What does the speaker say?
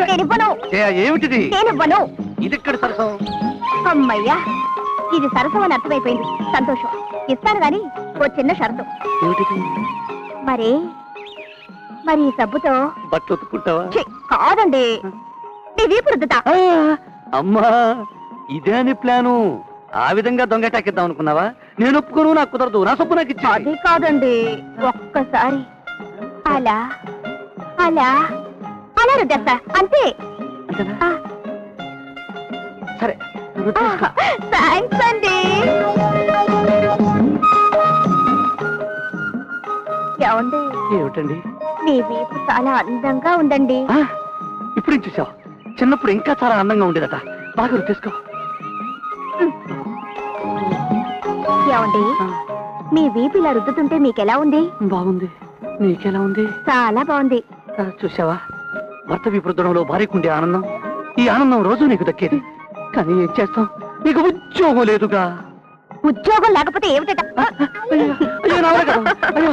నేనివ్వను. ఏమిటిది? నేనివ్వను. ఇదెక్కడ సరసం? అమ్మయ్యా, ఇది సరసం అని అర్థమైపోయింది. సంతోషం. ఇస్తాను గాని ఓ చిన్న షరతు. ఏమిటిది? మరి ఈ సబ్బుతో బట్టలు ఉతుక్కుంటావా? కాదండి, నీ వీపు రుద్దుతా. అమ్మా, ఇదే అని ప్లాను. ఆ విధంగా దొంగటాకిద్దాం అనుకున్నావా? నేను ఒప్పుకోను, నాకు కుదరదు. నా సొప్పు నాకు ఇచ్చి. అది కాదండి, ఒక్కసారి అలా అలా అలా రుద్దేస్తా అంతే. అంతేనా? సరే, థ్యాంక్స్ అండి. ఏమండి? ఏమిటండి? మీ వీపు చాలా అందంగా ఉందండి. ఇప్పుడు ఏం చూసావు? చిన్నప్పుడు ఇంకా చాలా అందంగా ఉండేదట. బాగా తీసుకో. ఏమండి, మీ వీపు ఇలా రుద్దుతుంటే మీకెలా ఉంది? బాగుంది. నీకెలా ఉంది? చాలా బాగుంది. చూసావా, భర్త విపృద్ధంలో భార్యకుండే ఆనందం, ఈ ఆనందం రోజు నీకు దక్కేది. కానీ ఏం చేస్తాం, నీకు ఉద్యోగం లేదుగా. ఉద్యోగం లేకపోతే ఏమిటట? అయ్యో, నా వల్ల కాదు. అయ్యో